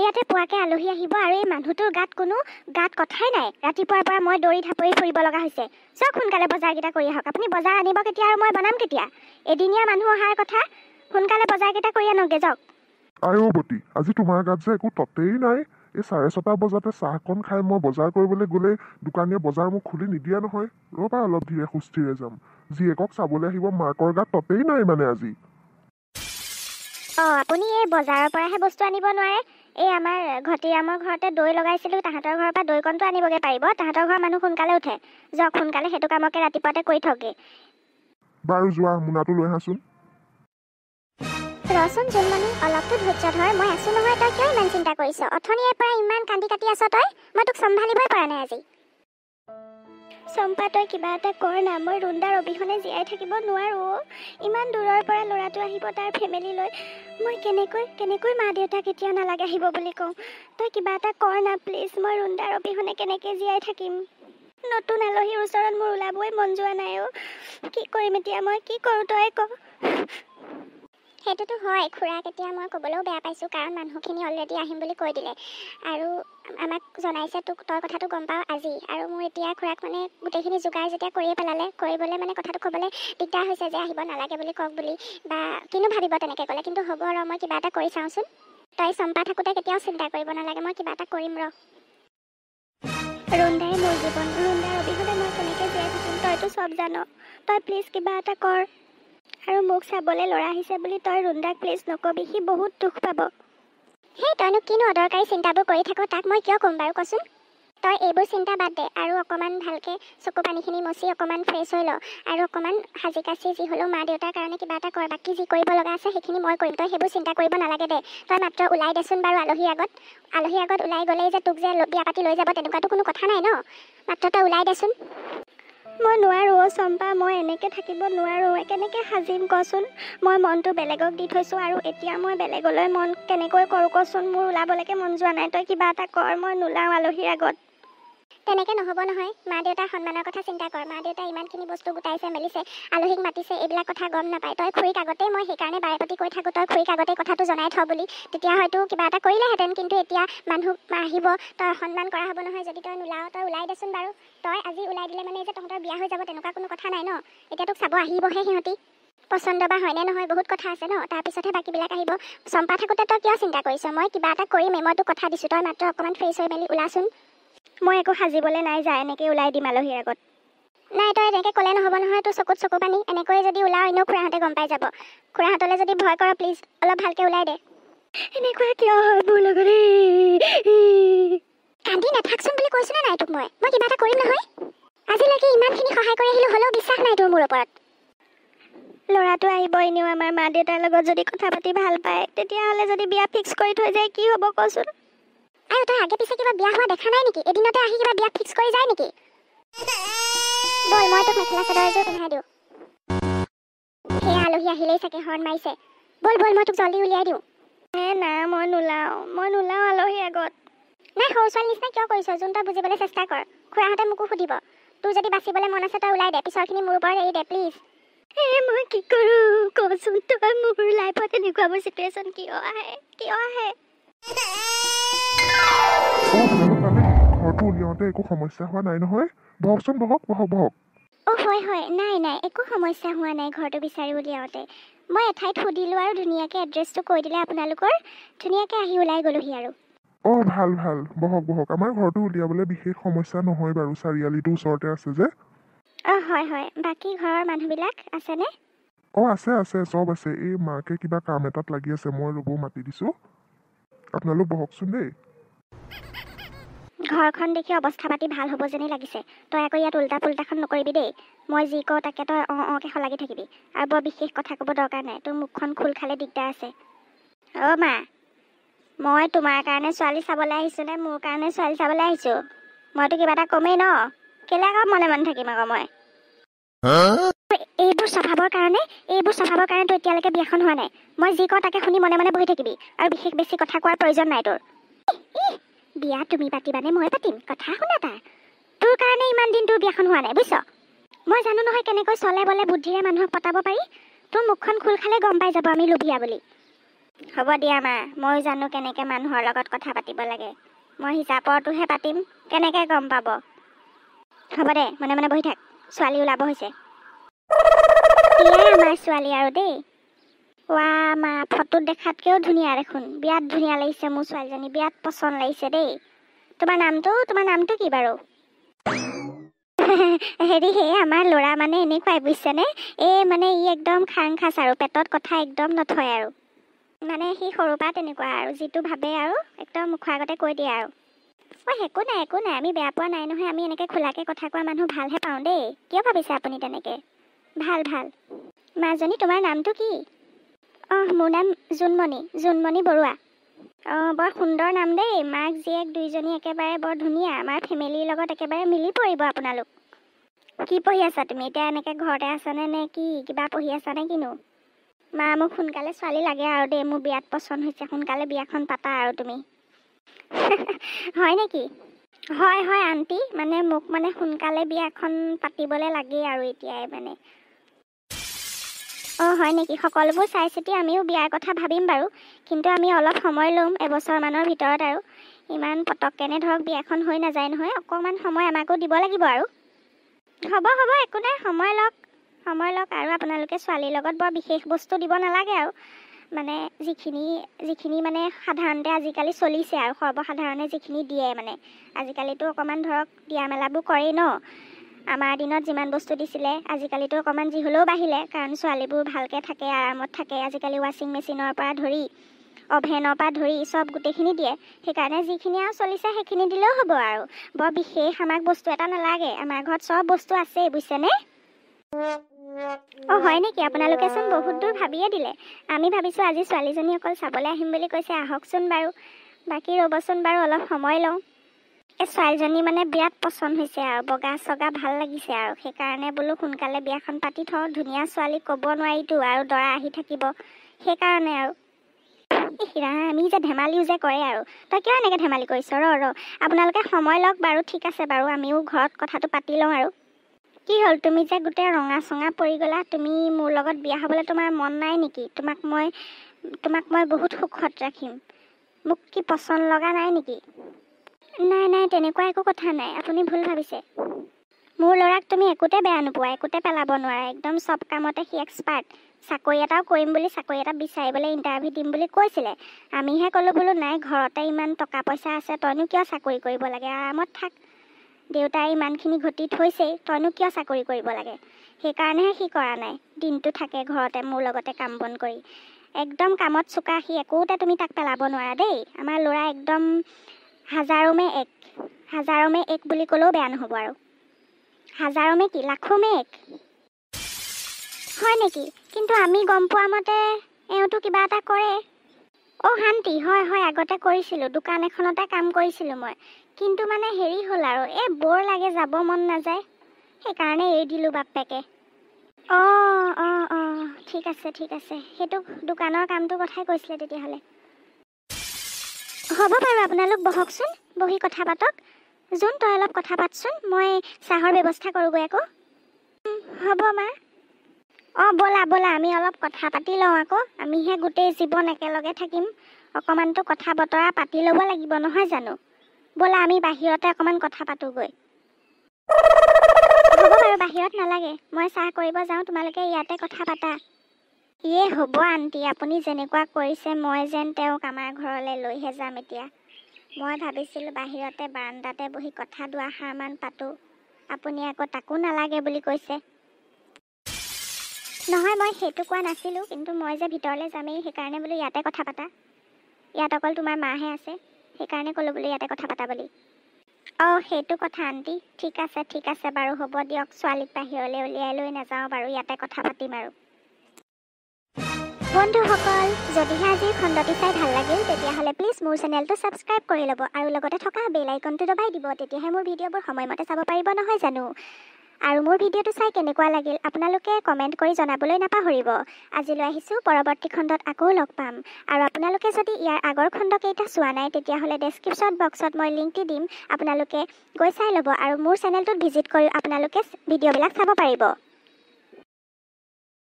ইয়াতে পুৱাকে আলহী আহিব আৰু এই মানুহটোৰ গাত কথাই নাই। ৰাতিপুৱাৰ পৰা মই দৌৰি ধাপৰি ফুৰিব লগা হৈছে। চব সোনকালে বজাৰকেইটা কৰি আহক। আপুনি বজাৰ আনিব কেতিয়া আৰু মই বনাম কেতিয়া? এদিনীয়া মানুহ অহাৰ কথা, সোনকালে বজাৰকেইটা কৰি আনকগে যাওক। আইঅ'বতী, আজি তোমাৰ গাত যে একো ততেই নাই। এই 6:30 বজাতে চাহকণ খাই মই বজাৰ কৰিবলৈ গ'লে দোকানীয়ে বজাৰ মোক খুলি নিদিয়া নহয়। ৰ'বা অলপ ধীৰে সুস্থিৰে যাম। জীয়েকক চাবলৈ আহিব মাকৰ গাত ততেই নাই মানে আজি। আপুনি এই বজাৰৰ পৰাহে বস্তু আনিব নোৱাৰে? এই আমাৰ ঘটিৰামৰ ঘৰতে দৈ লগাইছিলোঁ, তাহাঁতৰ ঘৰৰ পৰা দৈকণটো আনিবগৈ পাৰিব। তাহাঁতৰ ঘৰৰ মানুহ সোনকালে উঠে। যাওক সোনকালে সেইটো কামকে ৰাতিপুৱাতে কৰি থকগে। বাৰু যোৱা, মোনাটো লৈ আহাচোন। ৰচোন জোনমণি, অলপতো ধৈৰ্য ধৰ। মই আছো নহয়, তই কিয় ইমান চিন্তা কৰিছ? অথনিৰে পৰা ইমান কান্দি কাটি আছ তই। মই তোক চম্ভালিবই পৰা নাই আজি। চম্পা, তই কিবা এটা কৰ না। মই ৰুণ্ডাৰ অবিহনে জীয়াই থাকিব নোৱাৰো। ইমান দূৰৰ পৰা ল'ৰাটো আহিব তাৰ ফেমিলি লৈ। মই কেনেকৈ মা দেউতাক কেতিয়া নালাগে আহিব বুলি কওঁ। তই কিবা এটা কৰ না প্লিজ। মই ৰুণ্ডাৰ অবিহনে কেনেকৈ জীয়াই থাকিম? নতুন আলহীৰ ওচৰত মোৰ ওলাবই মন যোৱা নাই। কি কৰিম এতিয়া মই? কি কৰোঁ তই ক? সেইটোতো হয় খুৰাক, এতিয়া মই ক'বলৈও বেয়া পাইছোঁ, কাৰণ মানুহখিনি অলৰেডি আহিম বুলি কৈ দিলে আৰু আমাক জনাইছে। তই কথাটো গম পাওঁ আজি। আৰু মোৰ এতিয়া খুৰাক মানে গোটেইখিনি যোগাৰ যেতিয়া কৰিয়ে পেলালে, কৰিবলৈ মানে কথাটো ক'বলৈ দিগদাৰ হৈছে যে আহিব নালাগে বুলি কওক বুলি, বা কিনো ভাবিব তেনেকৈ ক'লে। কিন্তু হ'ব ৰ, মই কিবা এটা কৰি চাওঁচোন। তই চম্পা থাকোঁতে কেতিয়াও চিন্তা কৰিব নালাগে, মই কিবা এটা কৰিম ৰ। ৰুণ্ডাই মোৰ জীৱন, ৰুণ্ডাৰ অবিহনে মই কেনেকৈ জীয়াই থাকিম? তইতো চব জান। তই প্লিজ কিবা এটা কৰ। আৰু মোক চাবলৈ ল'ৰা আহিছে বুলি তই ৰুণ্ডাক প্লিজ নকবি, সি বহুত দুখ পাব। সেই তইনো কিনো অদৰকাৰী চিন্তাবোৰ কৰি থাক, তাক মই কিয় ক'ম বাৰু কচোন? তই এইবোৰ চিন্তা বাদ দে আৰু অকণমান ভালকৈ চকু পানীখিনি মচি অকণমান ফ্ৰেছ হৈ ল আৰু অকণমান সাজি কাচি যি হ'লেও মা দেউতাৰ কাৰণে কিবা এটা কৰ। বাকী যি কৰিব লগা আছে সেইখিনি মই কৰিম, তই সেইবোৰ চিন্তা কৰিব নালাগে দে। তই মাত্ৰ ওলাই দেচোন বাৰু আলহীৰ আগত ওলাই গ'লেই যে তোক যে বিয়া পাতি লৈ যাব তেনেকুৱাতো কোনো কথা নাই ন। মাত্ৰ তই ওলাই দেচোন। মই নোৱাৰোঁ চম্পা, মই এনেকৈ থাকিব নোৱাৰোঁ। কেনেকৈ সাজিম কচোন? মই মনটো বেলেগক দি থৈছোঁ আৰু এতিয়া মই বেলেগলৈ মন কেনেকৈ কৰোঁ কচোন? মোৰ ওলাবলৈকে মন যোৱা নাই। তই কিবা এটা কৰ, মই নোলাওঁ আলহীৰ আগত। তেনেকৈ নহ'ব নহয়। মা দেউতাৰ সন্মানৰ কথা চিন্তা কৰ। মা দেউতাই ইমানখিনি বস্তু গোটাইছে মেলিছে, আলহীক মাতিছে, এইবিলাক কথা গম নাপায়। তই খুৰীক আগতে, মই সেইকাৰণে বাৰে প্ৰতি কৈ থাকোঁ তই খুৰীক আগতে কথাটো জনাই থ বুলি, তেতিয়া হয়তো কিবা এটা কৰিলেহেঁতেন। কিন্তু এতিয়া মানুহ আহিব, তই সন্মান কৰা হ'ব নহয় যদি তই নোলাৱ। তই ওলাই দেচোন বাৰু। তই আজি ওলাই দিলে মানে যে তহঁতৰ বিয়া হৈ যাব তেনেকুৱা কোনো কথা নাই ন। এতিয়া তোক চাব আহিবহে সিহঁতি, পচন্দ বা হয়নে নহয় বহুত কথা আছে ন। তাৰপিছতহে বাকীবিলাক আহিব। চম্পা থাকোঁতে তই কিয় চিন্তা কৰিছ? মই কিবা এটা কৰিমেই, মই তোক কথা দিছোঁ। তই মাত্ৰ অকণমান ফ্ৰেছ হৈ মেলি ওলাচোন। মই একো সাজিবলৈ নাই যা, এনেকৈ ওলাই দিম আলহীৰ আগত। নাই, তই এনেকৈ ক'লে নহ'ব নহয়। তোৰ চকুত চকু পানী, এনেকৈ যদি ওলাও এনেও খুৰাহঁতে গম পাই যাব। খুৰাহঁতলৈ যদি ভয় কৰ প্লিজ অলপ ভালকৈ ওলাই দে। এনেকুৱা কিয় হয় মোৰ লগত? কান্দি নাথাকচোন বুলি কৈছোনে নাই তোক? মই কিবা এটা কৰিম নহয়। আজিলৈকে ইমানখিনি সহায় কৰি আহিলোঁ, হ'লেও বিশ্বাস নাই তোৰ মোৰ ওপৰত। ল'ৰাটো আহিব এনেও আমাৰ মা দেউতাৰ লগত যদি কথা পাতি ভাল পায়, তেতিয়াহ'লে যদি বিয়া ফিক্স কৰি থৈ যায় কি হ'ব কচোন? আৰু তই আগে পিছে কিবা বিয়া হোৱা দেখা নাই নেকি? এদিনতে আহি কিবা বিয়া ফিক্স কৰি যায় নেকি? ব'ল, মই তোক মেখেলা চাদৰ এযোৰ পিন্ধাই দিওঁ। সেয়া আলহী আহিলেই চাগে হৰ্ণ মাৰিছে। ব'ল মই তোক জল্দি উলিয়াই দিওঁ। নাই, মই নোলাওঁ আলহীৰ আগত। নাই, সৰু ছোৱালী নিচিনা কিয় কৰিছ? যোন তই বুজিবলৈ চেষ্টা কৰ। খুৰাহঁতে মোকো সুধিব। তোৰ যদি বাচিবলৈ মন আছে তই ওলাই দে, পিছৰখিনি মোৰ ওপৰত এৰি দে প্লিজ। মই কি কৰোঁ কচোন? তই মোৰ লাইফত এনেকুৱাবোৰ চিটুৱেশ্যন কিয় আহে? ঘৰটো উলিয়াওঁতে একো সমস্যা হোৱা নাই নহয়? বহকচোন, বহক। হয়, নাই, একো সমস্যা হোৱা নাই ঘৰটো বিচাৰি উলিয়াওঁতে। মই এঠাইত সুধিলোঁ আৰু ধুনীয়াকৈ এড্ৰেছটো কৈ দিলে আপোনালোকৰ, ধুনীয়াকৈ আহি ওলাই গ'লোহি আৰু। ভাল, বহক। আমাৰ ঘৰটো উলিয়াবলৈ বিশেষ সমস্যা নহয় বাৰু, চাৰিআলিটো ওচৰতে আছে যে। হয়। বাকী ঘৰৰ মানুহবিলাক আছেনে? আছে, চব আছে। এই মাকে কিবা কাম এটাত লাগি আছে, মই ৰ'ব মাতি দিছোঁ। আপোনালোক বহকচোন দেই। ঘৰখন দেখি অৱস্থা পাতি ভাল হ'ব যেনেই লাগিছে। তই আকৌ ইয়াত উল্টা পুল্টাখন নকৰিবি দেই। মই যি কওঁ তাকে তই অঁকে সলাগি থাকিবি। আৰু বৰ বিশেষ কথা ক'ব দৰকাৰ নাই, তোৰ মুখখন খোল খালে দিগদাৰ আছে। মা, মই তোমাৰ কাৰণে ছোৱালী চাবলৈ আহিছোঁ নে মোৰ কাৰণে ছোৱালী চাবলৈ আহিছোঁ? মইতো কিবা এটা কমেই ন। কেলে আকৌ মনে থাকিম আকৌ মই? এইবোৰ স্বভাৱৰ কাৰণে তোৰ এতিয়ালৈকে বিয়াখন হোৱা নাই। মই যি কওঁ তাকে শুনি মনে বহি থাকিবি, আৰু বিশেষ বেছি কথা কোৱাৰ প্ৰয়োজন নাই তোৰ। বিয়া তুমি পাতিবানে মই পাতিম? কথা শুনা তোৰ কাৰণে ইমান দিন তোৰ বিয়াখন হোৱা নাই, বুজিছ? মই জানো নহয় কেনেকৈ চলে বলে বুদ্ধিৰে মানুহক পতাব পাৰি। তোৰ মুখখন খোল খালে গম পাই যাব আমি লোভিয়া বুলি। হ'ব দিয়া মা, ময়ো জানো কেনেকৈ মানুহৰ লগত কথা পাতিব লাগে। মই হিচাপৰটোহে পাতিম, কেনেকৈ গম পাব। হ'ব দে, মনে মনে বহি থাক, ছোৱালী ওলাব হৈছে। এয়াই আমাৰ ছোৱালী আৰু দেই। ৱা মা, ফটোত দেখাতকৈও ধুনীয়া দেখোন। বিৰাট ধুনীয়া লাগিছে মোৰ ছোৱালীজনী, বিৰাট পচন্দ লাগিছে দেই। তোমাৰ নামটো কি বাৰু? হেৰি, আমাৰ ল'ৰা মানে এনেকুৱাই বুজিছেনে, মানে ই একদম খাং খাচ আৰু পেটত কথা একদম নথয় আৰু। মানে সি সৰুৰ পৰা তেনেকুৱা আৰু, যিটো ভাবে আৰু একদম মুখৰ আগতে কৈ দিয়ে আৰু। একো নাই, আমি বেয়া পোৱা নাই নহয়। আমি এনেকৈ খোলাকৈ কথা কোৱা মানুহ ভালহে পাওঁ দেই। কিয় ভাবিছে আপুনি তেনেকৈ? ভাল। মাজনী, তোমাৰ নামটো কি? মোৰ নাম জোনমণি বৰুৱা। বৰ সুন্দৰ নাম দেই। মাক জীয়েক দুইজনী একেবাৰে বৰ ধুনীয়া। আমাৰ ফেমিলিৰ লগত একেবাৰে মিলি পৰিব আপোনালোক। কি পঢ়ি আছা তুমি এতিয়া? এনেকৈ ঘৰতে আছানে নে কি? কিবা পঢ়ি আছা নে কিনো? মা, মোক সোনকালে ছোৱালী লাগে আৰু দেই। মোৰ বিৰাট পচন্দ হৈছে। সোনকালে বিয়াখন পাতা আৰু তুমি। হয় নেকি? হয় আণ্টি, মানে মোক মানে সোনকালে বিয়াখন পাতিবলৈ লাগেই আৰু এতিয়াই মানে। হয় নেকি? সকলোবোৰ চাই চিতি আমিও বিয়াৰ কথা ভাবিম বাৰু, কিন্তু আমি অলপ সময় ল'ম, এবছৰমানৰ ভিতৰত আৰু। ইমান পটককেনে ধৰক বিয়াখন হৈ নাযায় নহয়, অকণমান সময় আমাকো দিব লাগিব আৰু। হ'ব, একো নাই, সময় লওক আৰু আপোনালোকে ছোৱালীৰ লগত বৰ বিশেষ বস্তু দিব নালাগে আৰু। মানে যিখিনি মানে সাধাৰণতে আজিকালি চলিছে আৰু, সৰ্বসাধাৰণে যিখিনি দিয়ে মানে। আজিকালিতো অকণমান ধৰক দিয়া মেলাবোৰ কৰেই ন। আমাৰ দিনত যিমান বস্তু দিছিলে, আজিকালিতো অকণমান যি হ'লেও বাঢ়িলে, কাৰণ ছোৱালীবোৰ ভালকৈ থাকে, আৰামত থাকে। আজিকালি ৱাশ্বিং মেচিনৰ পৰা ধৰি, অভেনৰ পৰা ধৰি চব গোটেইখিনি দিয়ে। সেইকাৰণে যিখিনি আৰু চলিছে সেইখিনি দিলেও হ'ব আৰু। বৰ বিশেষ আমাক বস্তু এটা নালাগে, আমাৰ ঘৰত চব বস্তু আছেই, বুজিছেনে? হয় নেকি? আপোনালোকেচোন বহুত দূৰ ভাবিয়ে দিলে। আমি ভাবিছোঁ আজি ছোৱালীজনী অকল চাবলৈ আহিম বুলি কৈছে, আহকচোন বাৰু। বাকী ৰ'বচোন বাৰু, অলপ সময় লওঁ। এই ছোৱালীজনী মানে বিৰাট পচন্দ হৈছে আৰু, বগা চগা ভাল লাগিছে আৰু। সেইকাৰণে বোলো সোনকালে বিয়াখন পাতি থওঁ। ধুনীয়া ছোৱালী ক'ব নোৱাৰিতো, আৰু দৰা আহি থাকিব, সেইকাৰণে আৰু। আমি যে ধেমালিও যে কৰে আৰু। তই কিয় এনেকৈ ধেমালি কৰিছ? ৰ আপোনালোকে সময় লওক বাৰু, ঠিক আছে বাৰু, আমিও ঘৰত কথাটো পাতি লওঁ আৰু। কি হ'ল, তুমি যে গোটেই ৰঙা চঙা পৰি গ'লা? তুমি মোৰ লগত বিয়া হ'বলৈ তোমাৰ মন নাই নেকি? তোমাক মই বহুত সুখত ৰাখিম। মোক কি পচন্দ লগা নাই নেকি? নাই, তেনেকুৱা একো কথা নাই, আপুনি ভুল ভাবিছে। মোৰ ল'ৰাক তুমি একোতে বেয়া নোপোৱা, একোতে পেলাব নোৱাৰা। একদম চব কামতে সি এক্সপাৰ্ট। চাকৰি এটাও কৰিম বুলি, চাকৰি এটা বিচাৰিবলৈ ইণ্টাৰভিউ দিম বুলি কৈছিলে। আমিহে ক'লোঁ বোলো নাই, ঘৰতে ইমান টকা পইচা আছে, তইনো কিয় চাকৰি কৰিব লাগে, আৰামত থাক। দেউতাই ইমানখিনি ঘটি থৈছেই, তইনো কিয় চাকৰি কৰিব লাগে। সেইকাৰণেহে সি কৰা নাই। দিনটো থাকে ঘৰতে মোৰ লগতে কাম বন কৰি। একদম কামত চোকা সি, একোতে তুমি তাক পেলাব নোৱাৰা দেই। আমাৰ ল'ৰা একদম হাজাৰমে এক বুলি ক'লেও বেয়া নহ'ব আৰু। হাজাৰমে কি, লাখমে এক। হয় নেকি? কিন্তু আমি গম পোৱা মতে এওঁতো কিবা এটা কৰে। শান্তি, হয়, আগতে কৰিছিলোঁ, দোকান এখনতে কাম কৰিছিলোঁ মই। কিন্তু মানে হেৰি হ'ল আৰু, বৰ লাগে, যাব মন নাযায়, সেইকাৰণে এৰি দিলোঁ বাপেকে। ঠিক আছে, সেইটো দোকানৰ কামটোৰ কথাই কৈছিলে তেতিয়াহ'লে। হ'ব বাৰু, আপোনালোক বহকচোন, বহি কথা পাতক। জোন, তই অলপ কথা পাতচোন, মই চাহৰ ব্যৱস্থা কৰোঁগৈ আকৌ। হ'ব মা। ব'লা, আমি অলপ কথা পাতি লওঁ আকৌ। আমিহে গোটেই জীৱন একেলগে থাকিম, অকণমানতো কথা বতৰা পাতি ল'ব লাগিব নহয় জানো? ব'লা, আমি বাহিৰতে অকণমান কথা পাতোঁগৈ। হ'ব বাৰু, বাহিৰত নালাগে, মই চাহ কৰিব যাওঁ, তোমালোকে ইয়াতে কথা পাতা। হ'ব আণ্টি, আপুনি যেনেকুৱা কৰিছে, মই যেন তেওঁক আমাৰ ঘৰলৈ লৈহে যাম এতিয়া। মই ভাবিছিলোঁ বাহিৰতে বাৰাণ্ডাতে বহি কথা দুআষাৰমান পাতোঁ। আপুনি আকৌ তাকো নালাগে বুলি কৈছে। নহয়, মই সেইটো কোৱা নাছিলোঁ, কিন্তু মই যে ভিতৰলৈ যামেই, সেইকাৰণে বোলো ইয়াতে কথা পাতা। ইয়াত অকল তোমাৰ মাহে আছে, সেইকাৰণে ক'লোঁ বোলো ইয়াতে কথা পাতা বুলি। সেইটো কথা আণ্টি। ঠিক আছে বাৰু, হ'ব দিয়ক। ছোৱালীক বাহিৰলৈ উলিয়াই লৈ নাযাওঁ বাৰু, ইয়াতে কথা পাতিম আৰু। বন্ধুসকল, যদিহে আজিৰ খণ্ডটি চাই ভাল লাগিল, তেতিয়াহ'লে প্লিজ মোৰ চেনেলটো ছাবস্ক্ৰাইব কৰি ল'ব আৰু লগতে থকা বেল আইকনটো দবাই দিব। তেতিয়াহে মোৰ ভিডিঅ'বোৰ সময়মতে চাব পাৰিব নহয় জানো। আৰু মোৰ ভিডিঅ'টো চাই কেনেকুৱা লাগিল আপোনালোকে কমেণ্ট কৰি জনাবলৈ নাপাহৰিব। আজিলৈ আহিছোঁ, পৰৱৰ্তী খণ্ডত আকৌ লগ পাম। আৰু আপোনালোকে যদি ইয়াৰ আগৰ খণ্ডকেইটা চোৱা নাই, তেতিয়াহ'লে ডেছক্ৰিপশ্যন বক্সত মই লিংকটি দিম, আপোনালোকে গৈ চাই ল'ব আৰু মোৰ চেনেলটোত ভিজিট কৰি আপোনালোকে ভিডিঅ'বিলাক চাব পাৰিব।